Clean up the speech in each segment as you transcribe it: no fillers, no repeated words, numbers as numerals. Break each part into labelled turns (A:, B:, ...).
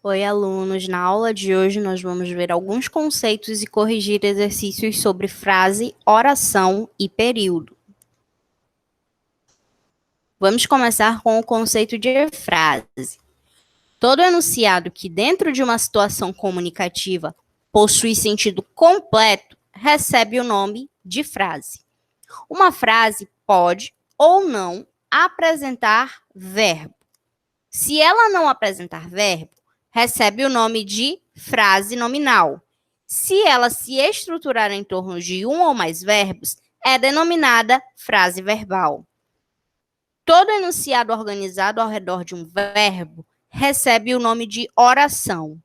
A: Oi, alunos! Na aula de hoje, nós vamos ver alguns conceitos e corrigir exercícios sobre frase, oração e período. Vamos começar com o conceito de frase. Todo enunciado que, dentro de uma situação comunicativa, possui sentido completo, recebe o nome de frase. Uma frase pode ou não apresentar verbo. Se ela não apresentar verbo, recebe o nome de frase nominal. Se ela se estruturar em torno de um ou mais verbos, é denominada frase verbal. Todo enunciado organizado ao redor de um verbo recebe o nome de oração.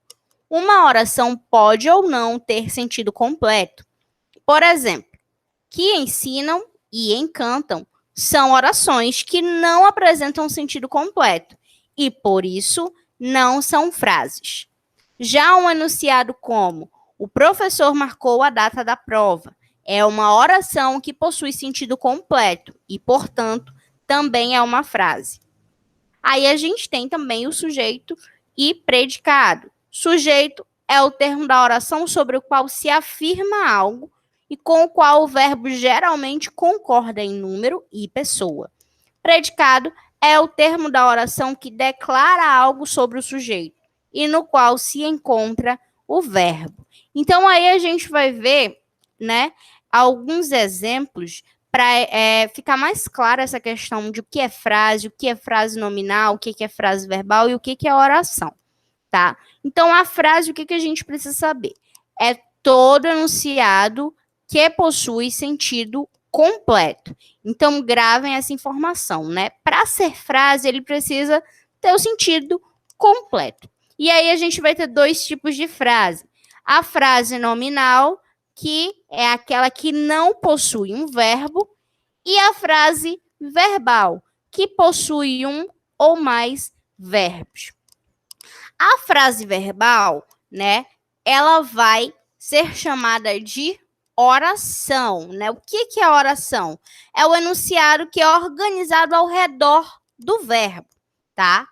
A: Uma oração pode ou não ter sentido completo. Por exemplo, que ensinam e encantam são orações que não apresentam sentido completo e, por isso, não são frases. Já um enunciado como o professor marcou a data da prova é uma oração que possui sentido completo e, portanto, também é uma frase. Aí a gente tem também o sujeito e predicado. Sujeito é o termo da oração sobre o qual se afirma algo e com o qual o verbo geralmente concorda em número e pessoa. Predicado é o termo da oração que declara algo sobre o sujeito e no qual se encontra o verbo. Então, aí a gente vai ver, né, alguns exemplos para ficar mais clara essa questão de o que é frase nominal, o que é frase verbal e o que é oração, tá? Então, a frase, o que a gente precisa saber? É todo enunciado que possui sentido completo. Então, gravem essa informação, né? Para ser frase, ele precisa ter o sentido completo. E aí, a gente vai ter dois tipos de frase. A frase nominal, que é aquela que não possui um verbo, e a frase verbal, que possui um ou mais verbos. A frase verbal, né, ela vai ser chamada de oração, né? O que é oração? É o enunciado que é organizado ao redor do verbo, tá?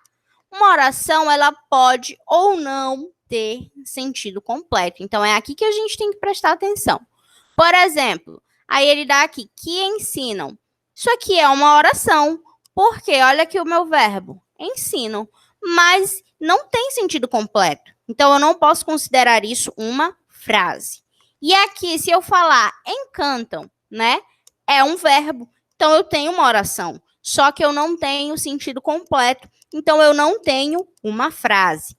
A: Uma oração, ela pode ou não ter sentido completo. Então, é aqui que a gente tem que prestar atenção. Por exemplo, aí ele dá aqui, que ensinam. Isso aqui é uma oração, porque olha aqui o meu verbo, ensinam, mas não tem sentido completo. Então, eu não posso considerar isso uma frase. E aqui, se eu falar encantam, né, é um verbo, então eu tenho uma oração, só que eu não tenho sentido completo, então eu não tenho uma frase.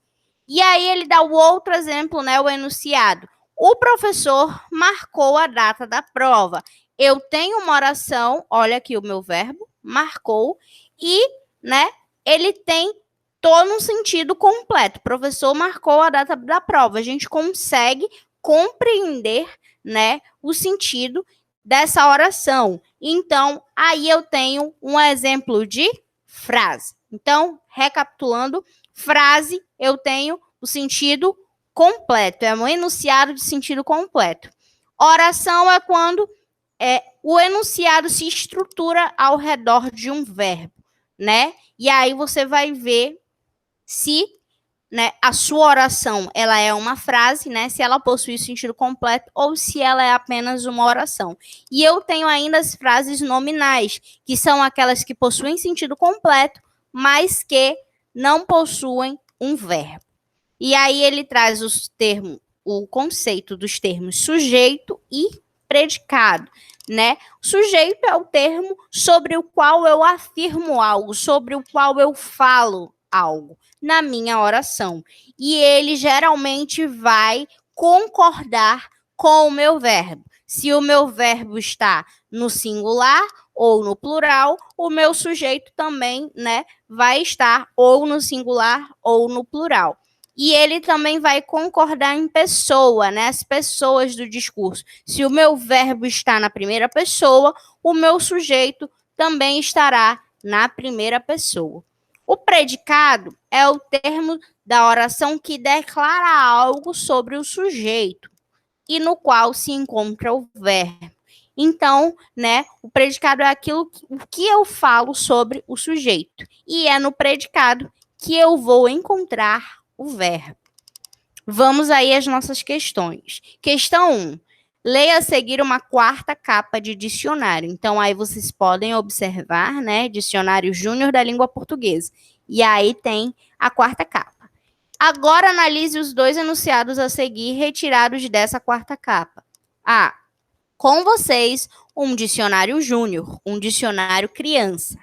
A: E aí ele dá o outro exemplo, né, o enunciado. O professor marcou a data da prova. Eu tenho uma oração, olha aqui o meu verbo, marcou, e, né, ele tem todo um sentido completo. O professor marcou a data da prova. A gente consegue compreender, né, o sentido dessa oração. Então, aí eu tenho um exemplo de frase. Então, recapitulando, frase, eu tenho o sentido completo, é um enunciado de sentido completo. Oração é quando o enunciado se estrutura ao redor de um verbo, né? E aí você vai ver se, né, a sua oração ela é uma frase, né? Se ela possui sentido completo ou se ela é apenas uma oração. E eu tenho ainda as frases nominais, que são aquelas que possuem sentido completo, mas que não possuem um verbo. E aí ele traz o conceito dos termos sujeito e predicado, né? Sujeito é o termo sobre o qual eu afirmo algo, sobre o qual eu falo algo na minha oração. E ele geralmente vai concordar com o meu verbo. Se o meu verbo está no singular ou no plural, o meu sujeito também, né, vai estar ou no singular ou no plural. E ele também vai concordar em pessoa, né? As pessoas do discurso. Se o meu verbo está na primeira pessoa, o meu sujeito também estará na primeira pessoa. O predicado é o termo da oração que declara algo sobre o sujeito e no qual se encontra o verbo. Então, né, o predicado é aquilo que eu falo sobre o sujeito. E é no predicado que eu vou encontrar o verbo. Vamos aí às nossas questões. Questão 1. Leia a seguir uma quarta capa de dicionário. Então, aí vocês podem observar, né? Dicionário Júnior da Língua Portuguesa. E aí tem a quarta capa. Agora, analise os dois enunciados a seguir retirados dessa quarta capa. A. Com vocês, um dicionário júnior, um dicionário criança.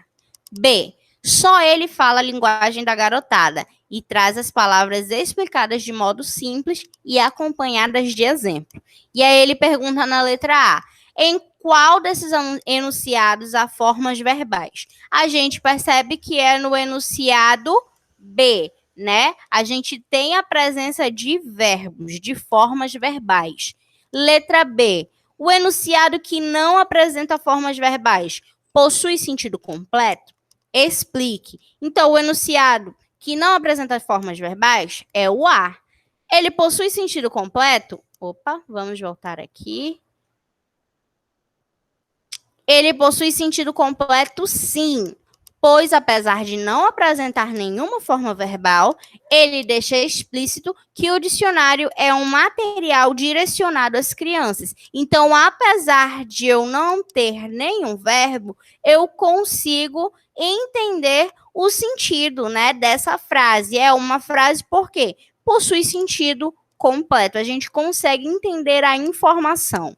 A: B. Só ele fala a linguagem da garotada e traz as palavras explicadas de modo simples e acompanhadas de exemplo. E aí ele pergunta na letra A, em qual desses enunciados há formas verbais? A gente percebe que é no enunciado B, né? A gente tem a presença de verbos, de formas verbais. Letra B, o enunciado que não apresenta formas verbais possui sentido completo? Explique. Então, o enunciado que não apresenta formas verbais é o A. Ele possui sentido completo? Opa, vamos voltar aqui. Ele possui sentido completo, sim, pois, apesar de não apresentar nenhuma forma verbal, ele deixa explícito que o dicionário é um material direcionado às crianças. Então, apesar de eu não ter nenhum verbo, eu consigo entender o sentido, né, dessa frase. É uma frase por quê? Possui sentido completo. A gente consegue entender a informação.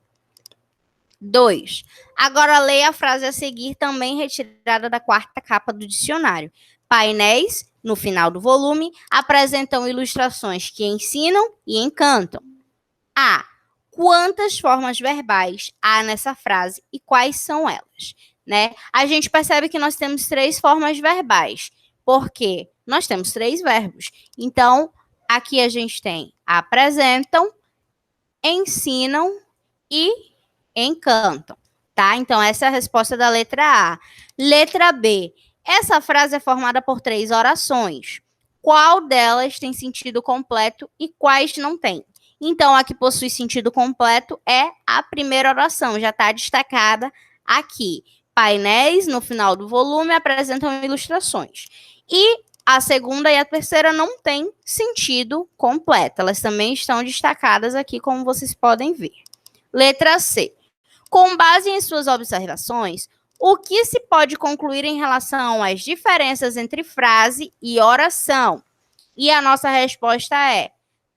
A: 2. Agora leia a frase a seguir, também retirada da quarta capa do dicionário. Painéis, no final do volume, apresentam ilustrações que ensinam e encantam. A. Quantas formas verbais há nessa frase e quais são elas? Né? A gente percebe que nós temos 3 formas verbais, porque nós temos 3 verbos. Então, aqui a gente tem apresentam, ensinam e encantam, tá? Então, essa é a resposta da letra A. Letra B. Essa frase é formada por 3 orações. Qual delas tem sentido completo e quais não tem? Então, a que possui sentido completo é a primeira oração, já está destacada aqui. Painéis, no final do volume, apresentam ilustrações. E a segunda e a terceira não têm sentido completo. Elas também estão destacadas aqui, como vocês podem ver. Letra C. Com base em suas observações, o que se pode concluir em relação às diferenças entre frase e oração? E a nossa resposta é: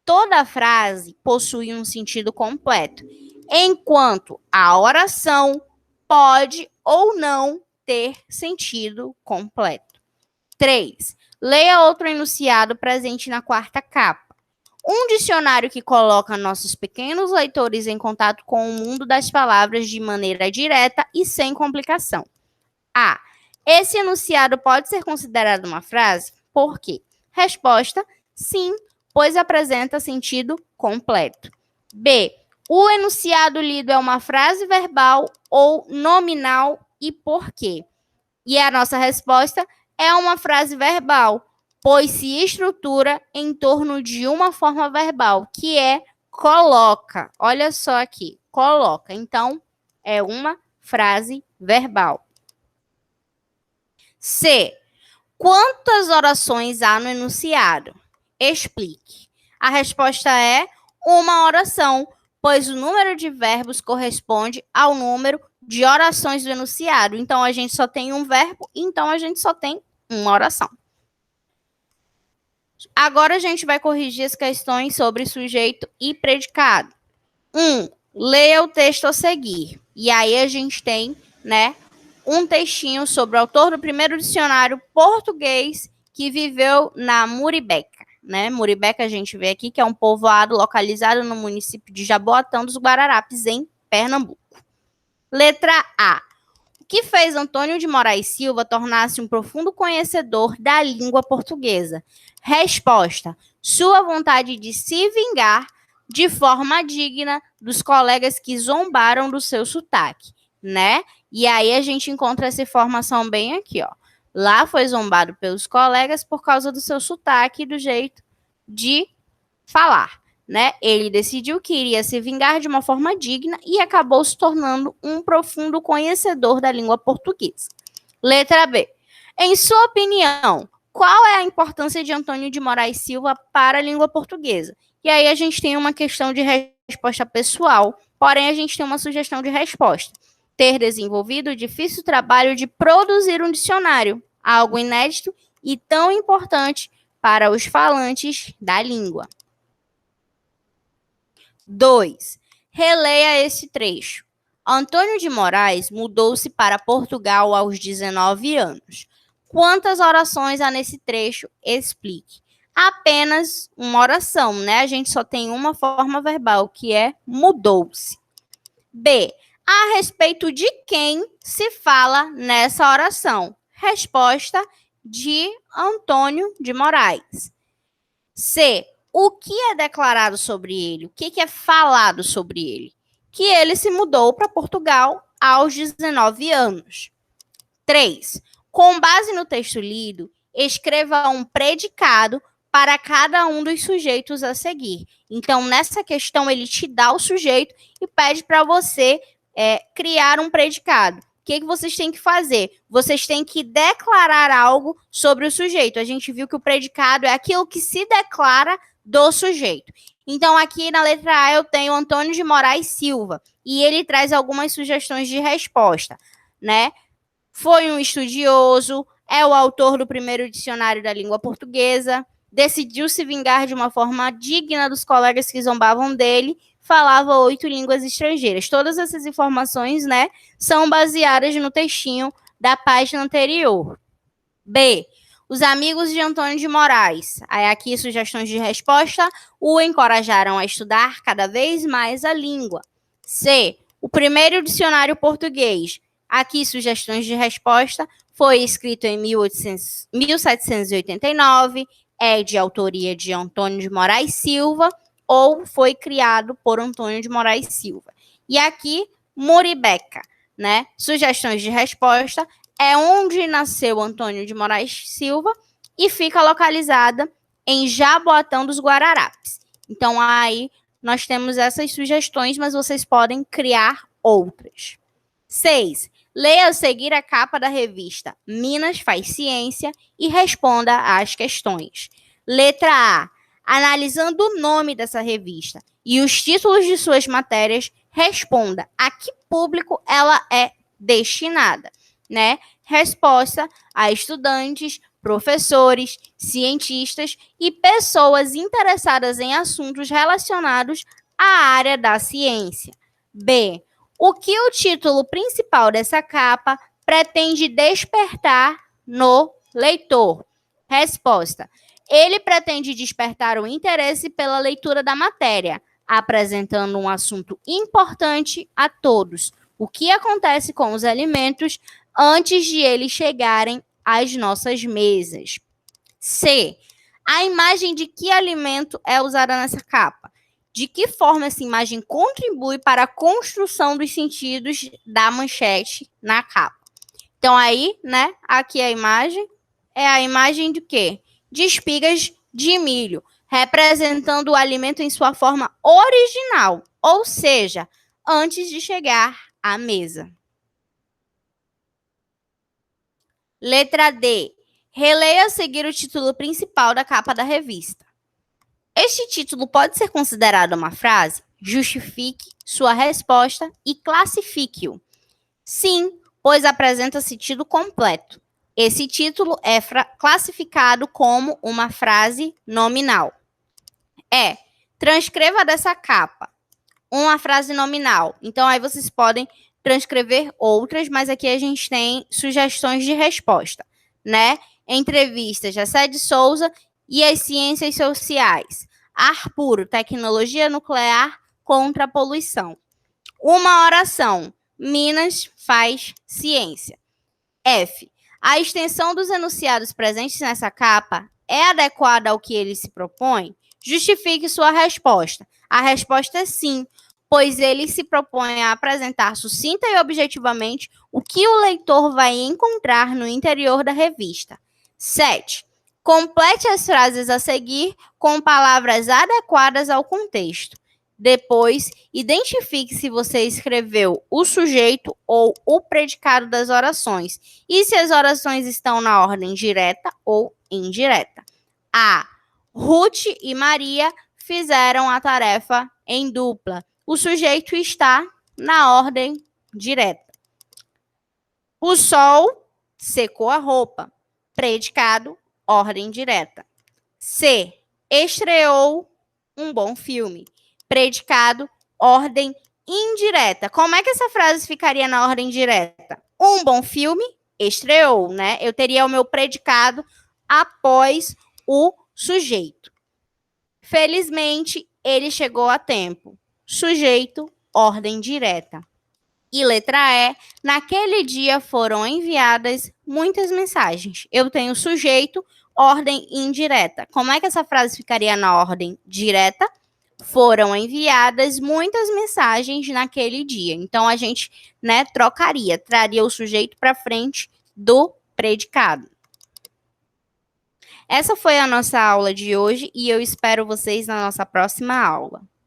A: toda frase possui um sentido completo, enquanto a oração pode ou não ter sentido completo. 3. Leia outro enunciado presente na quarta capa. Um dicionário que coloca nossos pequenos leitores em contato com o mundo das palavras de maneira direta e sem complicação. A. Esse enunciado pode ser considerado uma frase? Por quê? Resposta: sim, pois apresenta sentido completo. B. O enunciado lido é uma frase verbal ou nominal e por quê? E a nossa resposta é uma frase verbal, pois se estrutura em torno de uma forma verbal, que é coloca. Olha só aqui, coloca. Então, é uma frase verbal. C. Quantas orações há no enunciado? Explique. A resposta é uma oração, pois o número de verbos corresponde ao número de orações do enunciado. Então, a gente só tem um verbo, então a gente só tem uma oração. Agora a gente vai corrigir as questões sobre sujeito e predicado. 1. Leia o texto a seguir. E aí a gente tem, né, um textinho sobre o autor do primeiro dicionário português que viveu na Muribeca. Né? Muribeca a gente vê aqui que é um povoado localizado no município de Jaboatão dos Guararapes, em Pernambuco. Letra A. O que fez Antônio de Moraes Silva tornar-se um profundo conhecedor da língua portuguesa? Resposta: sua vontade de se vingar de forma digna dos colegas que zombaram do seu sotaque, né? E aí a gente encontra essa informação bem aqui, ó. Lá foi zombado pelos colegas por causa do seu sotaque e do jeito de falar, né? Ele decidiu que iria se vingar de uma forma digna e acabou se tornando um profundo conhecedor da língua portuguesa. Letra B. Em sua opinião, Qual é a importância de Antônio de Moraes Silva para a língua portuguesa? E aí a gente tem uma questão de resposta pessoal, porém a gente tem uma sugestão de resposta. Ter desenvolvido o difícil trabalho de produzir um dicionário, algo inédito e tão importante para os falantes da língua. 2. Releia esse trecho. Antônio de Moraes mudou-se para Portugal aos 19 anos. Quantas orações há nesse trecho? Explique. Apenas uma oração, né? A gente só tem uma forma verbal, que é mudou-se. B. A respeito de quem se fala nessa oração? Resposta de Antônio de Moraes. C. O que é declarado sobre ele? O que é falado sobre ele? Que ele se mudou para Portugal aos 19 anos. 3. Com base no texto lido, escreva um predicado para cada um dos sujeitos a seguir. Então, nessa questão, ele te dá o sujeito e pede para você criar um predicado. O que vocês têm que fazer? Vocês têm que declarar algo sobre o sujeito. A gente viu que o predicado é aquilo que se declara do sujeito. Então, aqui na letra A eu tenho Antônio de Moraes Silva e ele traz algumas sugestões de resposta, né? Foi um estudioso, é o autor do primeiro dicionário da língua portuguesa, decidiu se vingar de uma forma digna dos colegas que zombavam dele, falava 8 línguas estrangeiras. Todas essas informações, né, são baseadas no textinho da página anterior. B. Os amigos de Antônio de Moraes, aí aqui sugestões de resposta, o encorajaram a estudar cada vez mais a língua. C. O primeiro dicionário português, aqui sugestões de resposta, foi escrito em 1789, é de autoria de Antônio de Moraes Silva, ou foi criado por Antônio de Moraes Silva. E aqui, Muribeca, né? Sugestões de resposta, é onde nasceu Antônio de Moraes Silva e fica localizada em Jaboatão dos Guararapes. Então, aí nós temos essas sugestões, mas vocês podem criar outras. 6. Leia a seguir a capa da revista Minas Faz Ciência e responda às questões. Letra A. Analisando o nome dessa revista e os títulos de suas matérias, responda a que público ela é destinada, né? Resposta a estudantes, professores, cientistas e pessoas interessadas em assuntos relacionados à área da ciência. B. O que o título principal dessa capa pretende despertar no leitor? Resposta. Ele pretende despertar o interesse pela leitura da matéria, apresentando um assunto importante a todos. O que acontece com os alimentos antes de eles chegarem às nossas mesas? C. A imagem de que alimento é usada nessa capa? De que forma essa imagem contribui para a construção dos sentidos da manchete na capa? Então, aí, né, aqui a imagem é a imagem de quê? De espigas de milho, representando o alimento em sua forma original, ou seja, antes de chegar à mesa. Letra D. Releia a seguir o título principal da capa da revista. Este título pode ser considerado uma frase? Justifique sua resposta e classifique-o. Sim, pois apresenta sentido completo. Esse título é classificado como uma frase nominal. Transcreva dessa capa uma frase nominal. Então, aí vocês podem transcrever outras, mas aqui a gente tem sugestões de resposta, né? Entrevista, Jessé de Souza e as ciências sociais. Ar puro, tecnologia nuclear contra a poluição. Uma oração, Minas faz ciência. F. A extensão dos enunciados presentes nessa capa é adequada ao que ele se propõe? Justifique sua resposta. A resposta é sim, pois ele se propõe a apresentar sucinta e objetivamente o que o leitor vai encontrar no interior da revista. 7. Complete as frases a seguir com palavras adequadas ao contexto. Depois, identifique se você escreveu o sujeito ou o predicado das orações e se as orações estão na ordem direta ou indireta. A. Ruth e Maria fizeram a tarefa em dupla. O sujeito está na ordem direta. O sol secou a roupa. Predicado, ordem direta. C. Estreou um bom filme. Predicado, ordem indireta. Como é que essa frase ficaria na ordem direta? Um bom filme estreou, né? Eu teria o meu predicado após o sujeito. Felizmente, ele chegou a tempo. Sujeito, ordem direta. E letra E, naquele dia foram enviadas muitas mensagens. Eu tenho sujeito, ordem indireta. Como é que essa frase ficaria na ordem direta? Foram enviadas muitas mensagens naquele dia. Então, a gente, né, trocaria, traria o sujeito para frente do predicado. Essa foi a nossa aula de hoje e eu espero vocês na nossa próxima aula.